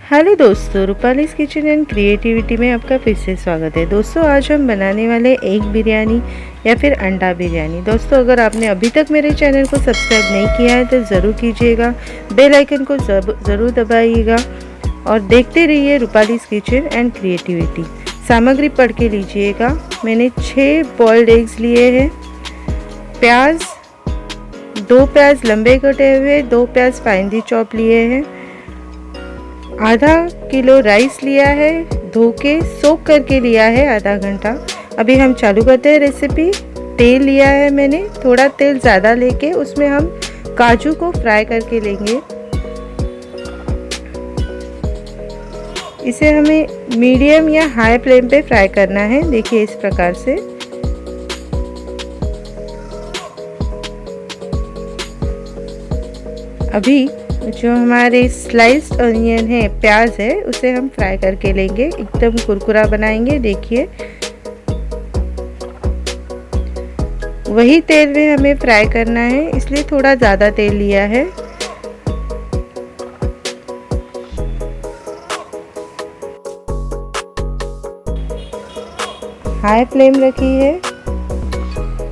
Hello दोस्तों, Rupali's kitchen and creativity में आपका फिर से स्वागत है। दोस्तों, आज हम बनाने वाले एग बिरयानी या फिर अंडा बिरयानी। दोस्तों, अगर आपने अभी तक मेरे चैनल को सब्सक्राइब नहीं किया है तो ज़रूर कीजिएगा, बेल आइकन को ज़रूर दबाइएगा और देखते रहिए रूपालीज किचन एंड क्रिएटिविटी। सामग्री पढ़ के लीजिएगा। मैंने 6 बॉइल्ड एग्स लिए हैं, प्याज 2 प्याज लंबे कटे हुए, 2 प्याज फाइनली चॉप लिए हैं, आधा किलो राइस लिया है, धो के सोक करके लिया है आधा घंटा। अभी हम चालू करते हैं रेसिपी। तेल लिया है मैंने, थोड़ा तेल ज़्यादा लेके उसमें हम काजू को फ्राई करके लेंगे। इसे हमें मीडियम या हाई फ्लेम पे फ्राई करना है। देखिए इस प्रकार से। अभी जो हमारे स्लाइस्ड अनियन है, प्याज है, उसे हम फ्राई करके लेंगे, एकदम कुरकुरा बनाएंगे। देखिए वही तेल में हमें फ्राई करना है, इसलिए थोड़ा ज़्यादा तेल लिया है। हाई फ्लेम रखी है।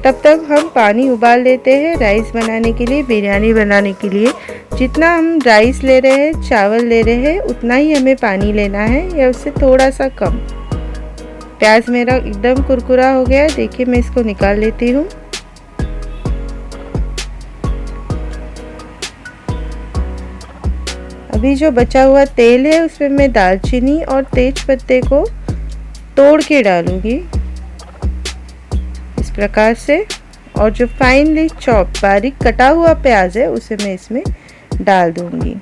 तब तक हम पानी उबाल लेते हैं राइस बनाने के लिए, बिरयानी बनाने के लिए। जितना हम राइस ले रहे हैं, चावल ले रहे हैं, उतना ही हमें पानी लेना है या उससे थोड़ा सा कम। प्याज मेरा एकदम कुरकुरा हो गया है। देखिए मैं इसको निकाल लेती हूँ। अभी जो बचा हुआ तेल है उसमें मैं दालचीनी और तेज पत्ते को तोड़ के डालूंगी इस प्रकार से। और जो फाइनली चॉप बारीक कटा हुआ प्याज है उसे मैं इसमें डाल दूंगी।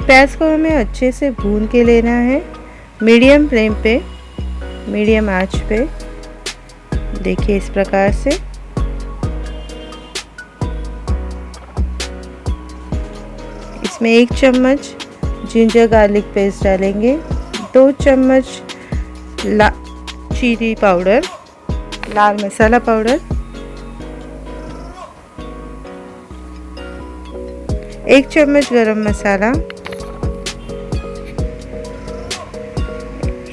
प्याज को हमें अच्छे से भून के लेना है, मीडियम फ्लेम पे, मीडियम आंच पे। देखिए इस प्रकार से। इसमें 1 चम्मच जिंजर गार्लिक पेस्ट डालेंगे, 2 चम्मच चिली पाउडर, लाल मसाला पाउडर, 1 चम्मच गरम मसाला,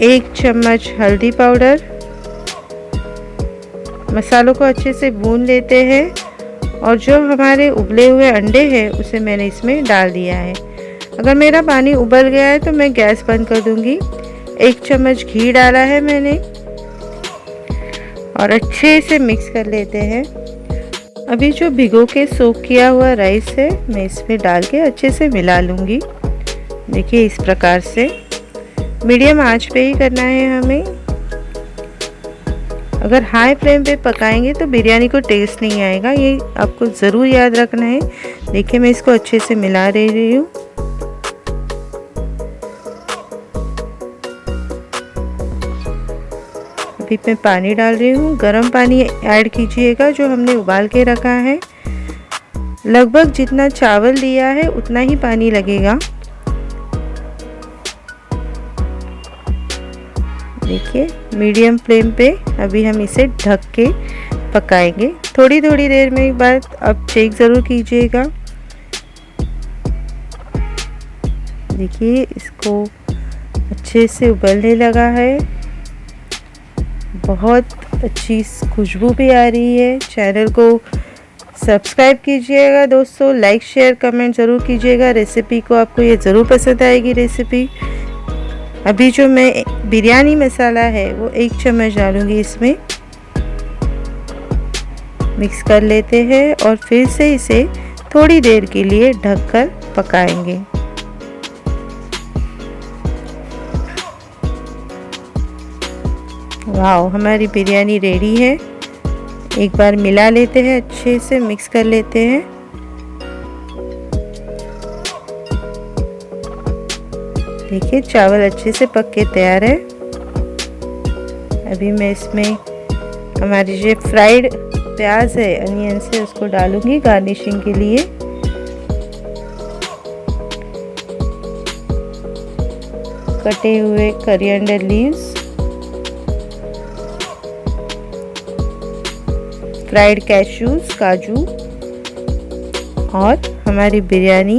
1 चम्मच हल्दी पाउडर। मसालों को अच्छे से भून लेते हैं और जो हमारे उबले हुए अंडे हैं उसे मैंने इसमें डाल दिया है। अगर मेरा पानी उबल गया है तो मैं गैस बंद कर दूंगी। 1 चम्मच घी डाला है मैंने और अच्छे से मिक्स कर लेते हैं। अभी जो भिगो के सोक किया हुआ राइस है मैं इसमें डाल के अच्छे से मिला लूँगी। देखिए इस प्रकार से मीडियम आंच पे ही करना है हमें। अगर हाई फ्लेम पे पकाएंगे तो बिरयानी को टेस्ट नहीं आएगा, ये आपको ज़रूर याद रखना है। देखिए मैं इसको अच्छे से मिला रही हूँ। अभी मैं पानी डाल रही हूँ। गर्म पानी ऐड कीजिएगा जो हमने उबाल के रखा है। लगभग जितना चावल लिया है उतना ही पानी लगेगा। देखिए मीडियम फ्लेम पे अभी हम इसे ढक के पकाएंगे। थोड़ी थोड़ी देर में एक बार आप चेक ज़रूर कीजिएगा। देखिए इसको अच्छे से उबलने लगा है, बहुत अच्छी खुशबू भी आ रही है। चैनल को सब्सक्राइब कीजिएगा दोस्तों, लाइक शेयर कमेंट ज़रूर कीजिएगा। रेसिपी को आपको ये ज़रूर पसंद आएगी रेसिपी। अभी जो मैं बिरयानी मसाला है वो 1 चम्मच डालूंगी इसमें। मिक्स कर लेते हैं और फिर से इसे थोड़ी देर के लिए ढककर पकाएंगे। वाह, हमारी बिरयानी रेडी है। एक बार मिला लेते हैं, अच्छे से मिक्स कर लेते हैं। देखिए चावल अच्छे से पक के तैयार है। अभी मैं इसमें हमारी जो फ्राइड प्याज है अनियन से उसको डालूंगी गार्निशिंग के लिए। कटे हुए कोरिएंडर लीव्स, फ्राइड कैश्यूज, काजू और हमारी बिरयानी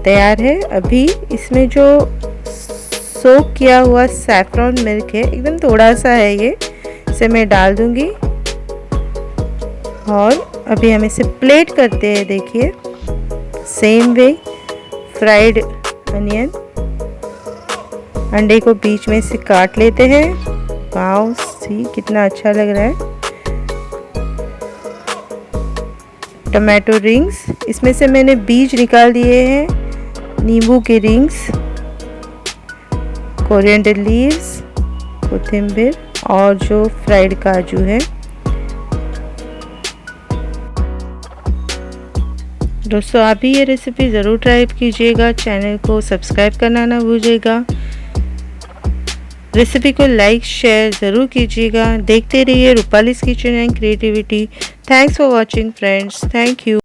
तैयार है। अभी इसमें जो सोक किया हुआ सैफरॉन मिल्क है, एकदम थोड़ा सा है ये, इसे मैं डाल दूंगी और अभी हम इसे प्लेट करते हैं। देखिए सेम वे फ्राइड अनियन, अंडे को बीच में से काट लेते हैं। वाओ, सी कितना अच्छा लग रहा है। टमाटो रिंग्स, इसमें से मैंने बीज निकाल दिए हैं। नींबू के रिंग्स, कोरिएंडर लीव्स, कोथिम्बीर और जो फ्राइड काजू है। दोस्तों आप भी ये रेसिपी ज़रूर ट्राई कीजिएगा। चैनल को सब्सक्राइब करना ना भूलिएगा। रेसिपी को लाइक शेयर ज़रूर कीजिएगा। देखते रहिए Rupali's kitchen and creativity. Thanks for watching friends. Thank you.